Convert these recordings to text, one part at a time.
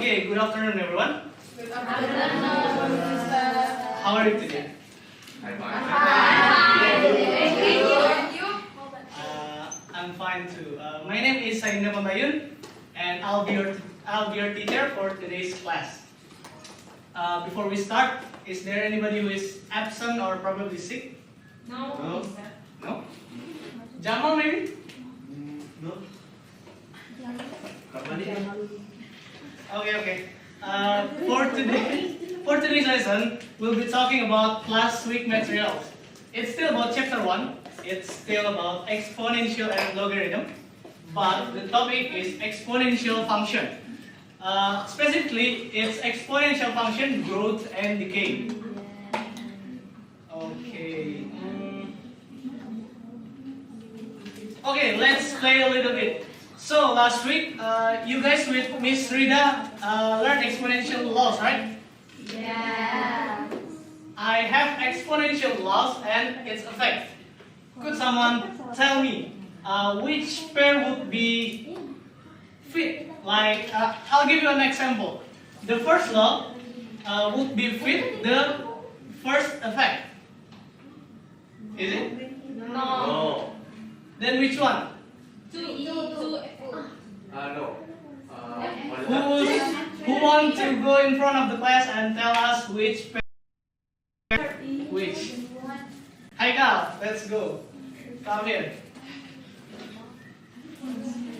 Okay, good afternoon everyone. Good afternoon, Mr. How are you today? I'm fine too. My name is Sainda Pambayun, and I'll be your teacher for today's class. Before we start, is there anybody who is absent or probably sick? No. No? Jamal maybe? No. Okay. For today's lesson, we'll be talking about class week materials. It's still about chapter 1. It's still about exponential and logarithm, but the topic is exponential function. Specifically, it's exponential function growth and decay. Okay. Okay, let's play a little bit. So last week, you guys with Miss Rida learned exponential laws, right? Yeah. I have exponential laws and its effect. Could someone tell me which pair would be fit? Like, I'll give you an example. The first law would be fit the first effect. Is it? No. Then which one? No. Who want to go in front of the class and tell us which pair? Which? Haikal, let's go. Come here.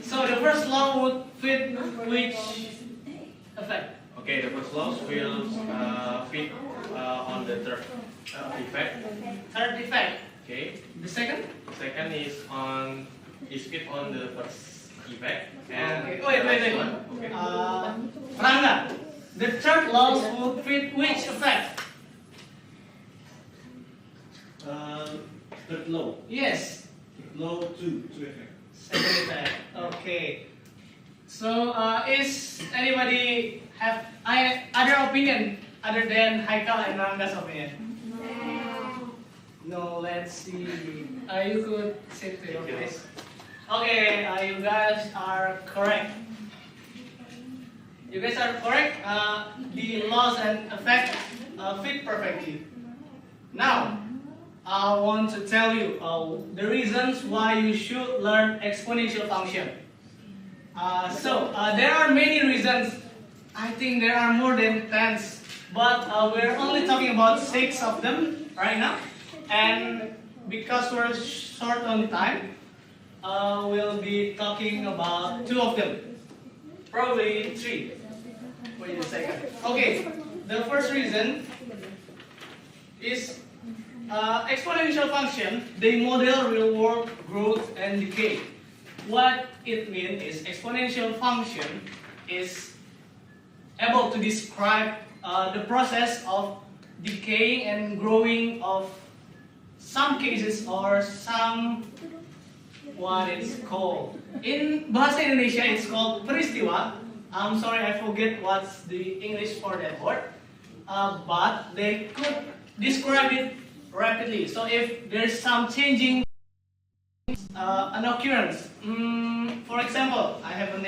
So the first law would fit which effect? Okay, the first law will fit on the third effect. Third effect. Okay. The second? Second is fit on the first effect. And Okay. Wait. Okay. Ranga, the third law would fit which effect? Third law. Yes. Law two effect. Second effect. Okay. So, is anybody have other opinion other than Haikal and Ranga's opinion? No. Let's see. You could sit to your place. Okay. You guys are correct. The laws and effect fit perfectly. Now, I want to tell you the reasons why you should learn exponential function. There are many reasons. I think there are more than 10, but we're only talking about 6 of them right now. And because we're short on time, we'll be talking about 2 of them. Probably 3. Wait a second. Okay, the first reason is exponential function, they model real world growth and decay. What it means is exponential function is able to describe the process of decaying and growing of some cases or some, what it's called. In Bahasa Indonesia it's called peristiwa. I'm sorry, I forget what's the English for that word. But they could describe it rapidly. So if there's some changing an occurrence, for example, I have an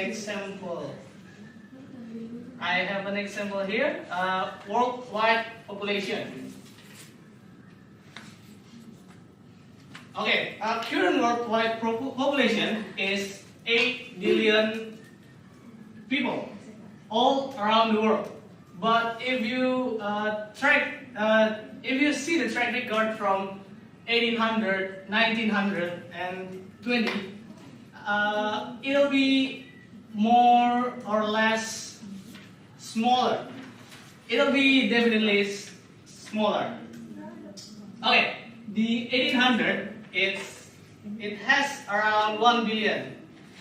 example here, worldwide population. Okay, current worldwide population is 8 billion people all around the world. But if you if you see the track record from 1800, 1900, and 20, it'll be more or less smaller. It'll be definitely smaller. Okay, the 1800, it has around 1 billion.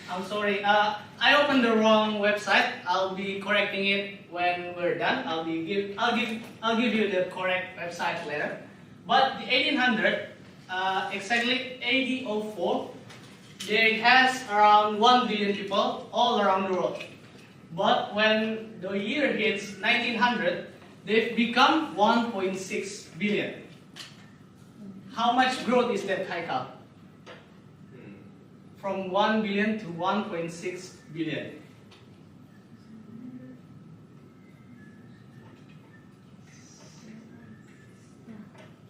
I'm sorry, I opened the wrong website. I'll be correcting it when we're done. I'll give you the correct website later. But the 1800, exactly 1804, they has around 1 billion people all around the world. But when the year hits 1900, they've become 1.6 billion. How much growth is that, Haikal? From 1 billion to 1.6 billion.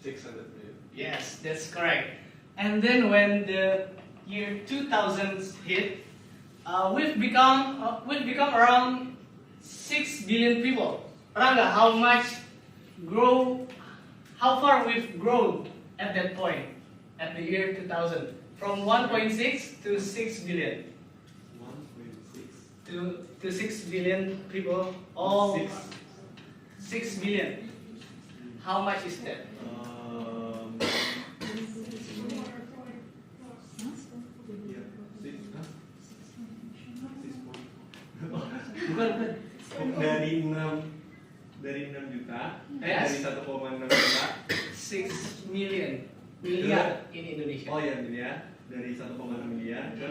600 million. Yes, that's correct. And then when the year 2000 hit, we've become around 6 billion people. Ranga, how far we've grown at that point, at the year 2000, from 1.6 to 6 billion. 1.6. To 6 billion people, all 6 billion. How much is that? Yeah, 6, huh? 6 Bukan. dari 6 juta, Yes. dari 1,6 juta. 6 miliar in Indonesia. Oh ya, ini ya, dari 1,6 miliar ke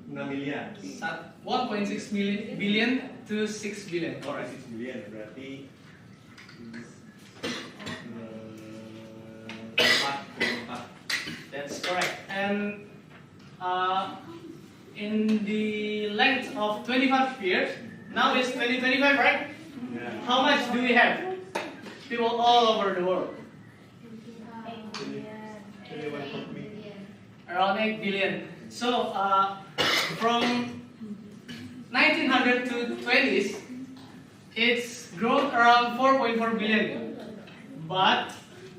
6 miliar. 1.6 billion to 6 billion. Correct. 6 billion berarti 4,4. That's correct. And in the length of 25 years, now it's 2025, right? Ya. How much do we have? People all over the world. Around 8 billion. So from 1900 to 20s, it's grown around 4.4 billion. But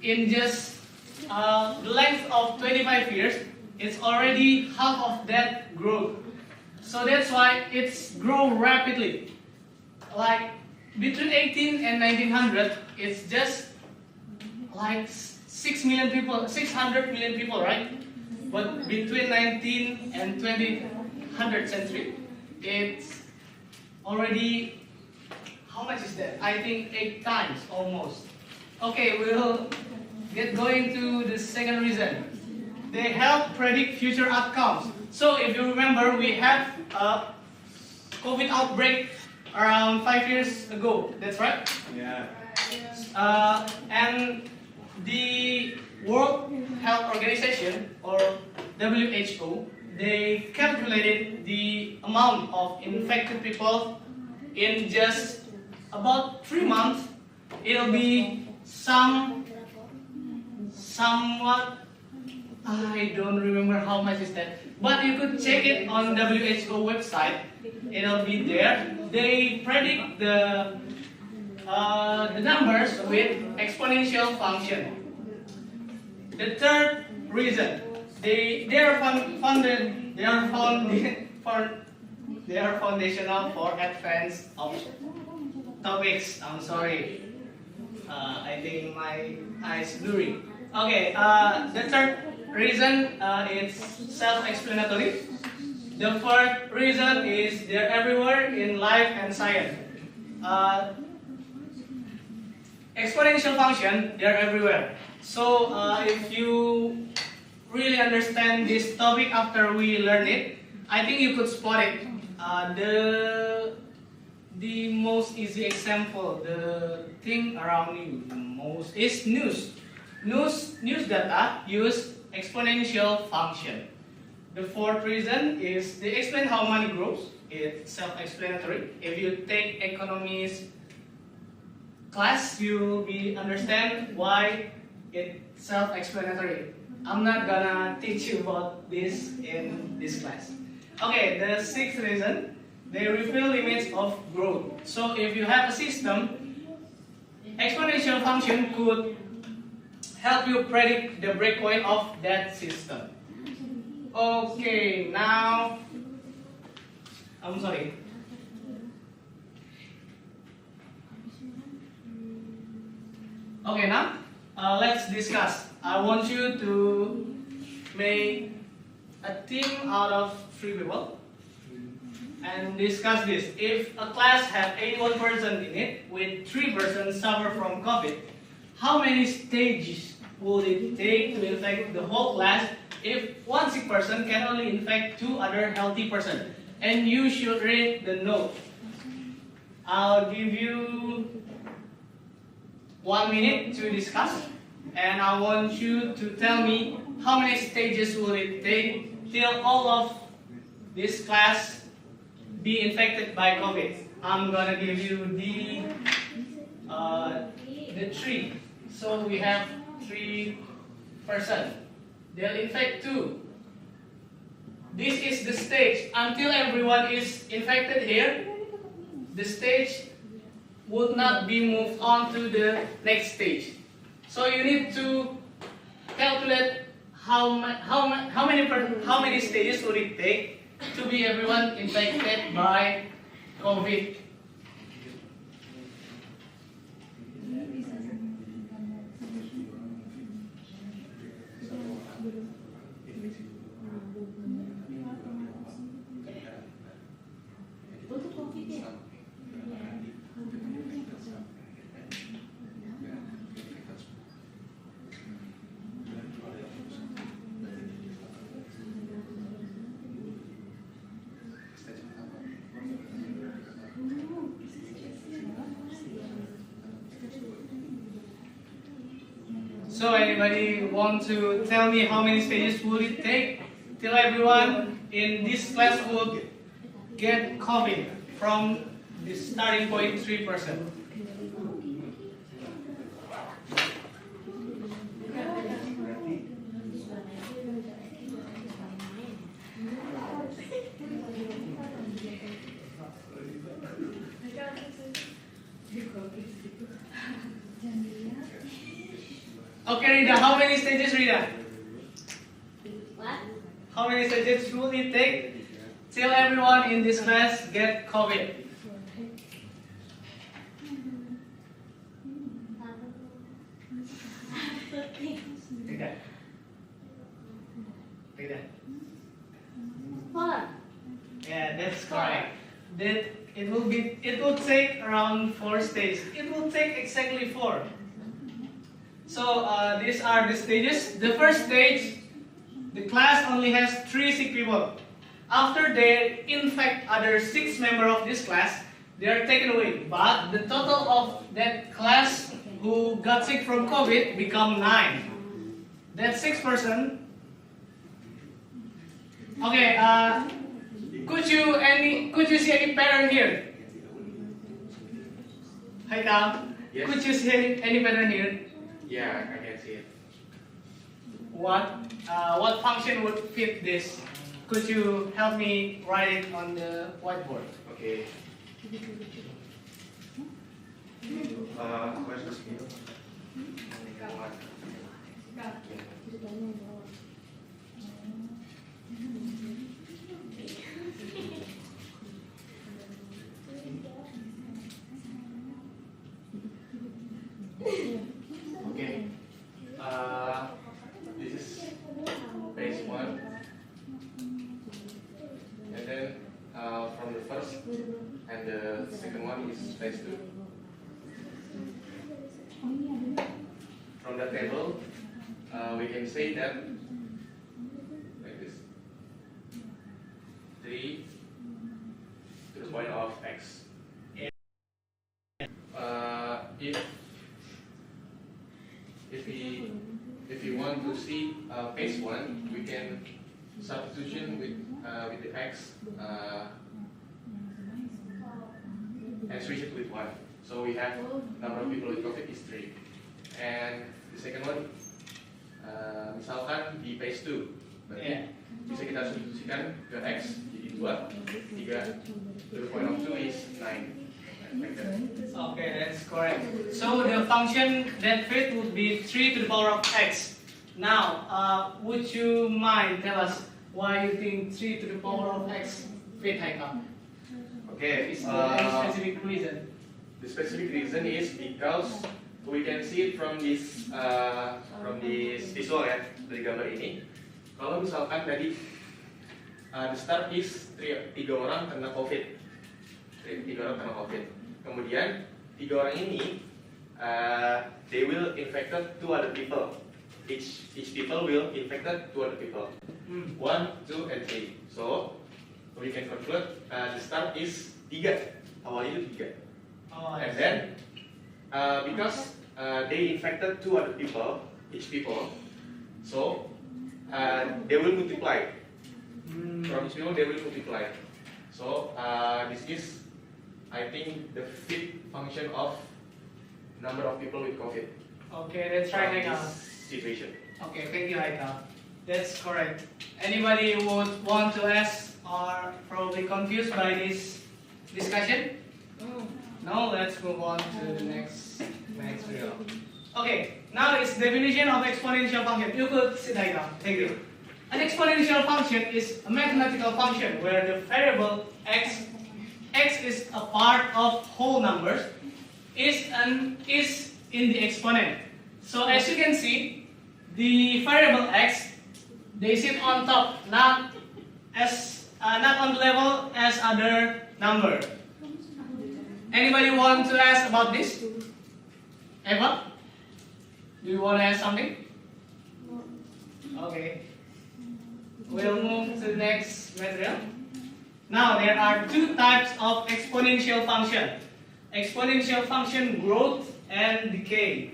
in just the length of 25 years, it's already half of that growth. So that's why it's grown rapidly. Like between 18 and 1900, it's just like 6 million people, 600 million people, right? But between 19 and 20th century, it's already, how much is that? I think 8 times almost. Okay, we'll get going to the second reason. They help predict future outcomes. So if you remember, we had a COVID outbreak around 5 years ago. That's right. Ya. And the World Health Organization, or WHO, they calculated the amount of infected people in just about 3 months. It'll be somewhat, I don't remember how much is that, but you could check it on WHO website. It'll be there. They predict the numbers with exponential function. The third reason, they are foundational for advanced topics. I'm sorry. I think my eyes blurry. Okay. The third reason is self-explanatory. The fourth reason is they're everywhere in life and science. Exponential function, they're everywhere. So if you really understand this topic after we learn it, I think you could spot it. The most easy example, the thing around you, the most is news. News data use exponential function. The fourth reason is they explain how money grows. It's self-explanatory. If you take economics class, you'll be understand why it's self-explanatory. I'm not gonna teach you about this in this class. Okay, the sixth reason, they reveal limits of growth. So if you have a system, exponential function could help you predict the breakpoint of that system. Okay, now, I'm sorry. Okay, now, let's discuss. I want you to make a team out of 3 people and discuss this. If a class has 81 persons in it, with 3 persons suffer from COVID, how many stages would it take to infect the whole class if one sick person can only infect 2 other healthy persons? And you should read the note. I'll give you 1 minute to discuss, and I want you to tell me how many stages will it take till all of this class be infected by COVID. I'm gonna give you the 3. So we have 3%. They'll infect 2. This is the stage. Until everyone is infected here, the stage would not be moved on to the next stage. So you need to calculate how many stages would it take to be everyone infected by COVID. So anybody want to tell me how many stages would it take till everyone in this class would get COVID from the starting point 3%? Okay, Rida, how many stages, Rida? What? How many stages would it take till everyone in this class get COVID? Rida. Rida. 4. Yeah, that's correct. It will take around 4 stages. It will take exactly 4. So these are the stages. The first stage, the class only has 3 sick people. After they infect other 6 members of this class, they are taken away. But the total of that class who got sick from COVID become 9. That's 6%. Okay. Could you see any pattern here? Hi, Kal. Yes. Could you see any pattern here? Yeah, I can see it. What function would fit this? Could you help me write it on the whiteboard? Okay. Where's the scale? Okay. This is phase 1, and then from the first and the second one is phase 2. From the table, we can say that like this: 3 to the point of x. If we want to see phase 1, we can substitution with the x and switch it with 1. So we have number of people with COVID is 3. And the second one, misalkan di phase 2, berarti bisa kita substitusikan ke x jadi 2, 3 to the point of 2 is 9. Like that. Okay, that's correct. So the function that fit would be 3 to the power of x. Now, would you mind tell us why you think 3 to the power of x fit, Haikal? Okay, Is there any specific reason? the specific reason is because we can see it from this visual ya, dari gambar ini. Kalau misalkan tadi the start is 3 orang kena COVID, 3 orang kena COVID. Kemudian 3 orang ini they will infected 2 other people. Each people will infected 2 other people. 1, 2, and 3. So we can conclude the start is 3. Awalnya itu 3. Oh, And then because they infected 2 other people, each people, so they will multiply. From each people they will multiply. So this is, I think, the fit function of number of people with COVID. Okay, let's try From Haikal. this situation. Okay, thank you, Haikal. That's correct. Anybody would want to ask or probably confused by this discussion? No, let's move on to the next video. Okay, now it's definition of exponential function. You could sit down. Thank you. An exponential function is a mathematical function where the variable x is a part of whole numbers, is in the exponent. So as you can see, the variable x, they sit on top, not on the level as other number. Anybody want to ask about this? Eva? Do you want to ask something? Okay. We'll move to the next material. Now there are two types of exponential function. Exponential function growth and decay.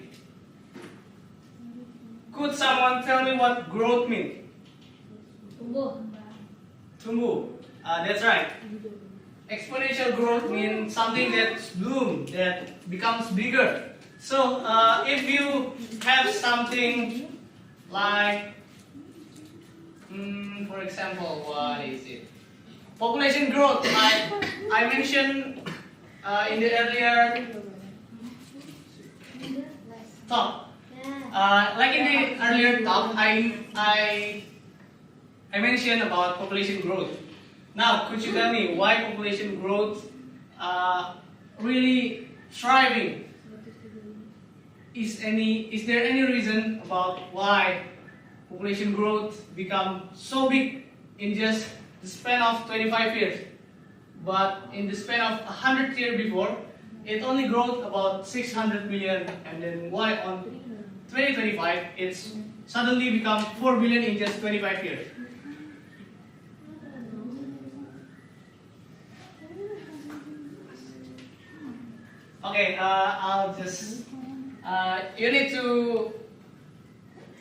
Could someone tell me what growth means? Tumbuh. That's right. Exponential growth means something that's bloom, that becomes bigger. So if you have something like, for example, what is it? Population growth. I mentioned in the earlier talk. Like in the earlier talk, I mentioned about population growth. Now, could you tell me why population growth really thriving? Is there any reason about why population growth become so big in just the span of 25 years, but in the span of 100 years before, it only growth about 600 million, and then why on 2025 it's suddenly become 4 billion in just 25 years? Okay, I'll just, you need to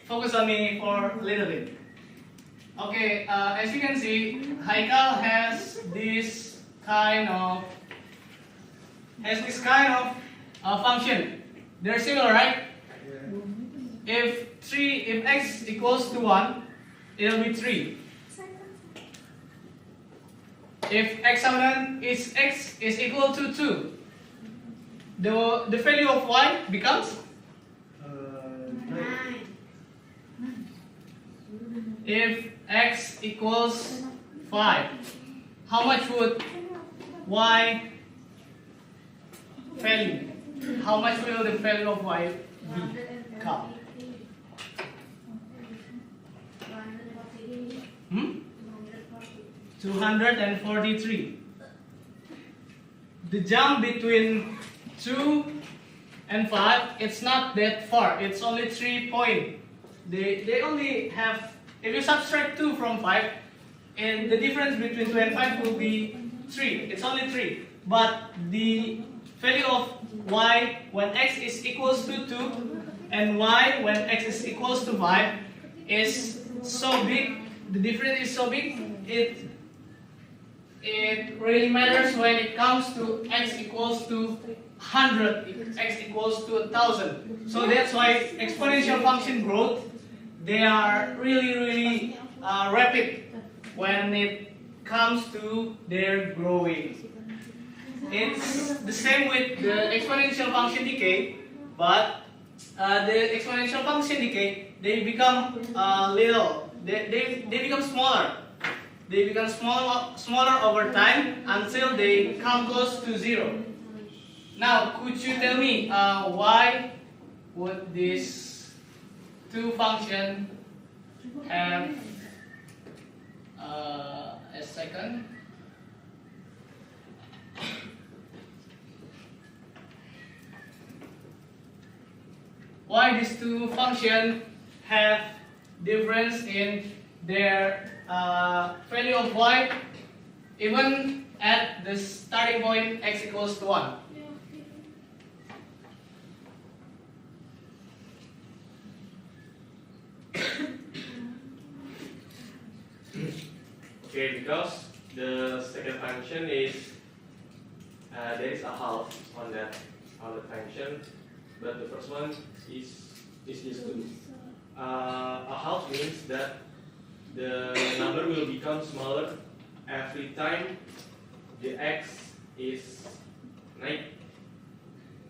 focus on me for a little bit. Okay, as you can see, Haikal has this kind of function. They're similar, right? If x equals to 1, it'll be 3. If x is equal to 2, the value of y becomes 9. if x equals 5, how much would y value? How much will the value of y become? 243. The jump between 2 and 5, it's not that far. It's only 3 points. They only have, if you subtract 2 from 5, and the difference between 2 and 5 will be 3. It's only 3. But the value of y when x is equals to 2 and y when x is equals to 5 is so big. The difference is so big. It really matters when it comes to x equals to 100, x equals to 1,000. So that's why exponential function growth, they are really rapid when it comes to their growing. It's the same with the exponential function decay, but the exponential function decay, they become little. They become smaller. They become smaller over time until they come close to 0. Now, could you tell me why would these two functions have a second? Why these two functions have difference in their value of y even at the starting point x equals to 1? Okay, because the second function is there is a half on that function, but the first one is just 2. A half means that the number will become smaller every time the x is naik.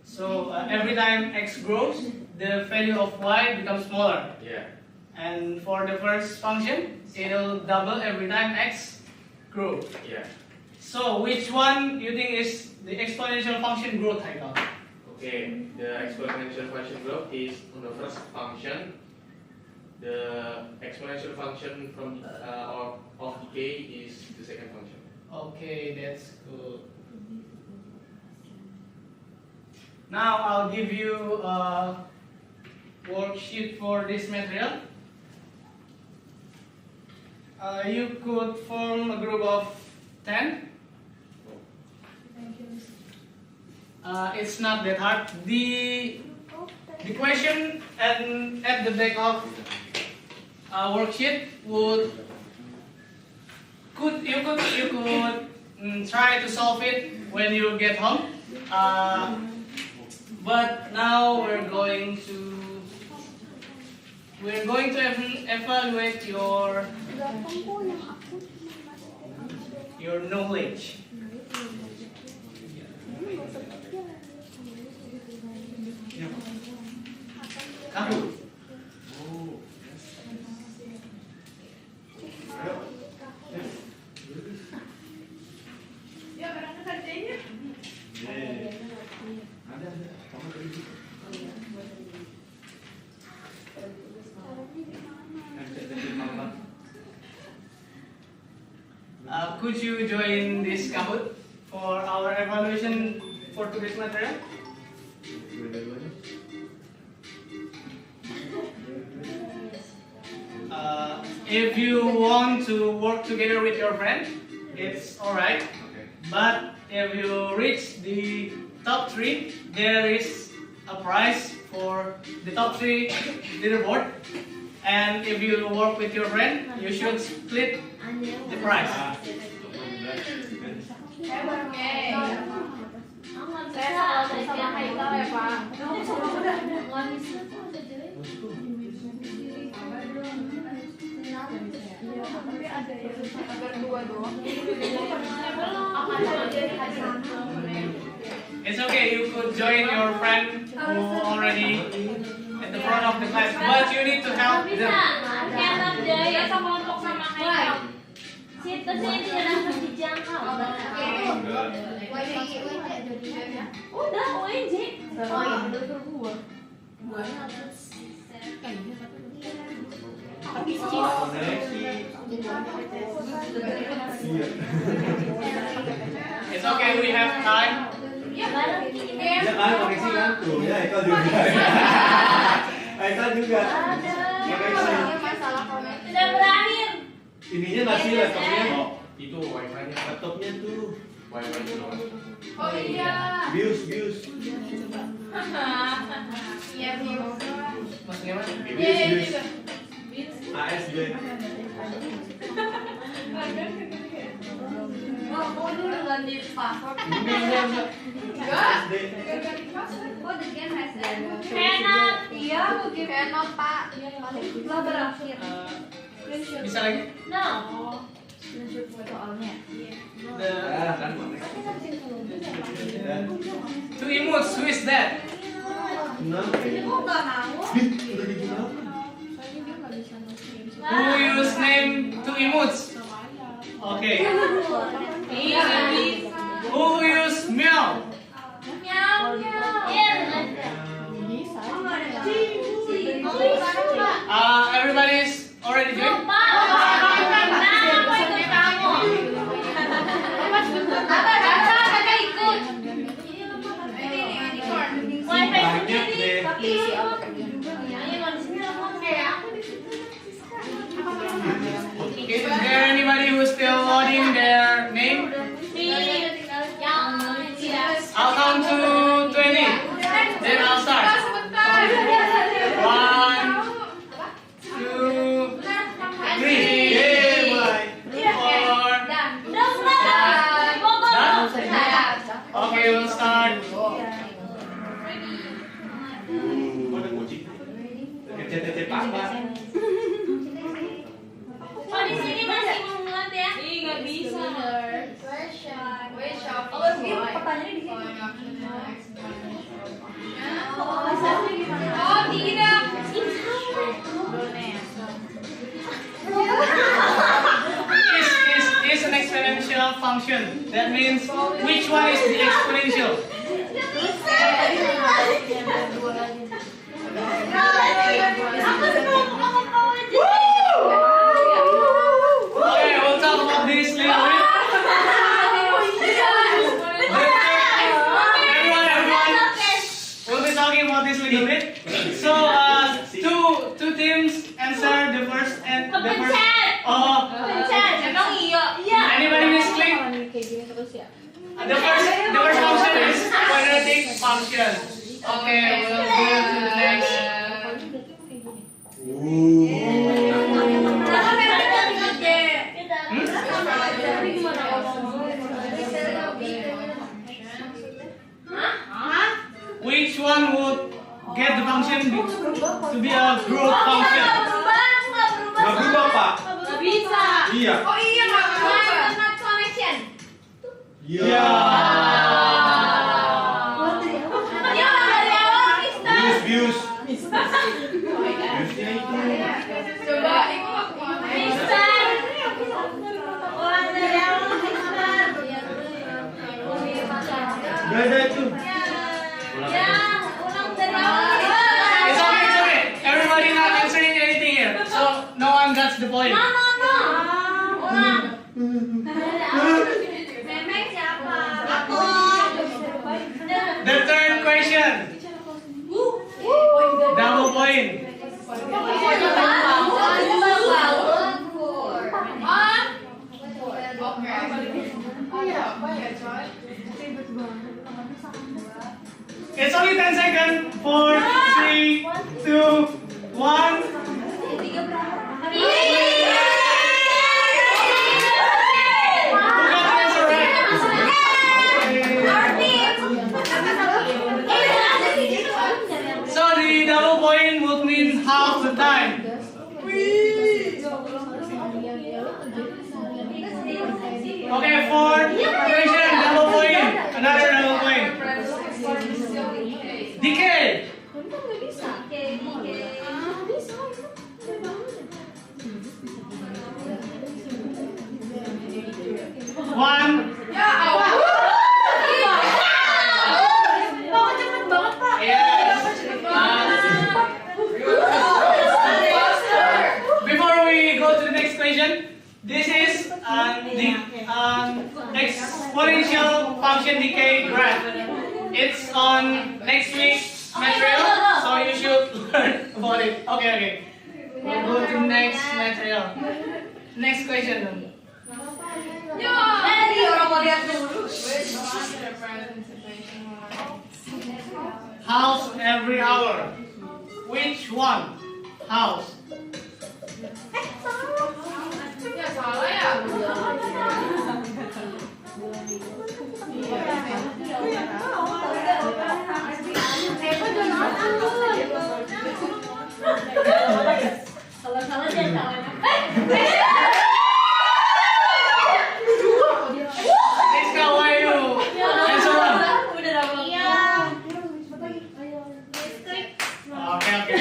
So every time x grows, the value of y becomes smaller. Yeah. And for the first function, it'll double every time x grows. Yeah. So which one you think is the exponential function growth, Haikal? Okay, the exponential function growth is on the first function. The exponential function from of decay is the second function. Okay, that's good. Now I'll give you a worksheet for this material. You could form a group of 10. It's not that hard. The question at the back of worksheet you could try to solve it when you get home. But now we're going to evaluate your knowledge. Kamu. Could you join this Kahoot for our evaluation for today's material? If you want to work together with your friend, it's alright. But if you reach the top 3, there is a prize for the top 3 leaderboard. And if you work with your friend, you should split the prize. It's okay, you could join your friend who already at the front of the class, but you need to help them. It's okay, we have time. Ya kan, koneksi kan tuh, ya Haikal juga. Haikal juga. Koneksi. Sudah berakhir. Ininya masih laptopnya. Itu wifi-nya. Laptopnya tuh. Wifi itu. Oh iya. Bius. Iya, Bius. Maksudnya apa? Bius. ASB. Mau dulu ganti password. ASD. Penat. Iya, begitu. Penat, Pak. Setelah berakhir. Bisa lagi? No. Kan koneksi. To emotes, who is that? Kenapa? Kok nggak mau? Udah digunakan. Who use name to emotes? Okay. Iya. Who use meow? Miau, miau. Iya. Everybody's already doing? Is there anybody who's still loading their name? I'll count to 20. Then I'll start. 1, 2, pertanyaannya di sini. Oh, tidak. Is an exponential function. That means which one is the exponential? Okay, we'll talk about this little bit. Everyone, we'll be talking about this little bit. So, two teams answer the first and the first. Oh, Emang iya. anybody miss click? The first function is quadratic function. Okay, we'll go to the next. Kenapa mereka gede? Which one would get the function to be a group function? Nggak berubah, Pak. Nggak bisa. Iya. Oh iya, nggak berubah. Not connection. Iya. Dia nggak dari awal, Mister. Views. Coba ibu nggak kemana? Mister. Ulang dari awal, Mister. Udah ada itu. Ya, ulang dari awal. It's okay. Everybody not answering anything here, so no one gets the point. No. Ulang. Memang siapa? Aku. The third question, double point. It's only 10 seconds. 4, 3, 2, 1. So the double point would mean half the time. Okay, fourth question, double point. Another double point. Decade. One. Yes. Before we go to the next question, this is the exponential function decay graph. It's on next week's material, so you should learn about it. Okay. We'll go to next material. Next question. House every hour. Which one? House. Kalau salah dia salah. Rizka, why you answer wrong? Udah dapat. Iya. Okay.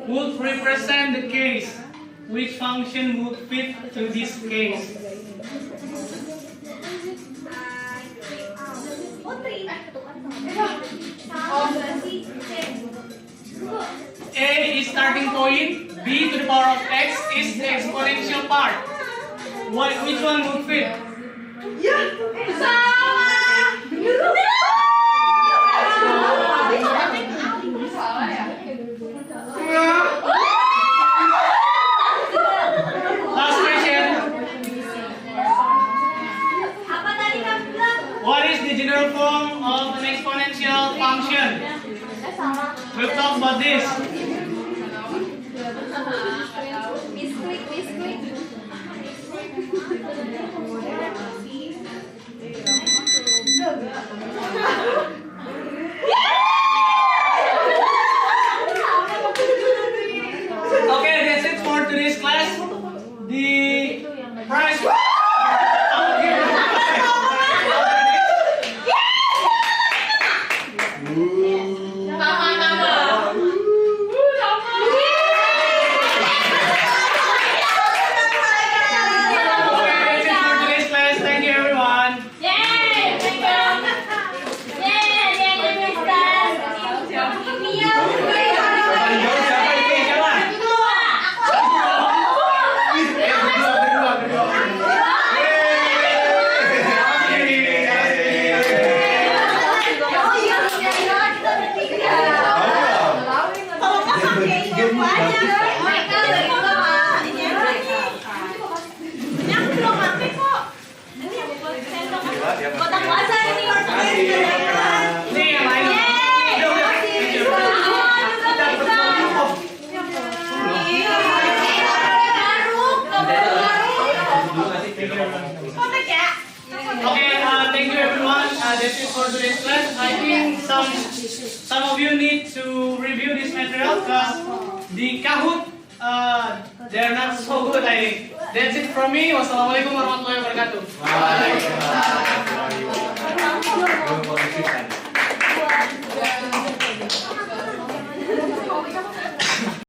Would represent the case. Which function would fit to this case? A is starting point, B to the power of x is the exponential part. Which one would fit? Last question. Apa tadi kamu bilang? What is the general form of an exponential function? We'll talk about this. Misklik. Okay, that's it for today's class. Thank you, everyone. Yeay, thank you. Yeay, dia yang Mister. Mia, Paling jauh siapa ini? Siapa? Kotak puasa ini. Nih, yang lain. Udah, udah. Thank you. Okay, thank you everyone. That's it for today's class. I think some of you need to review this material because the Kahoot they're not so good. I think. That's it from me. Wassalamualaikum warahmatullahi wabarakatuh. Waalaikumsalam.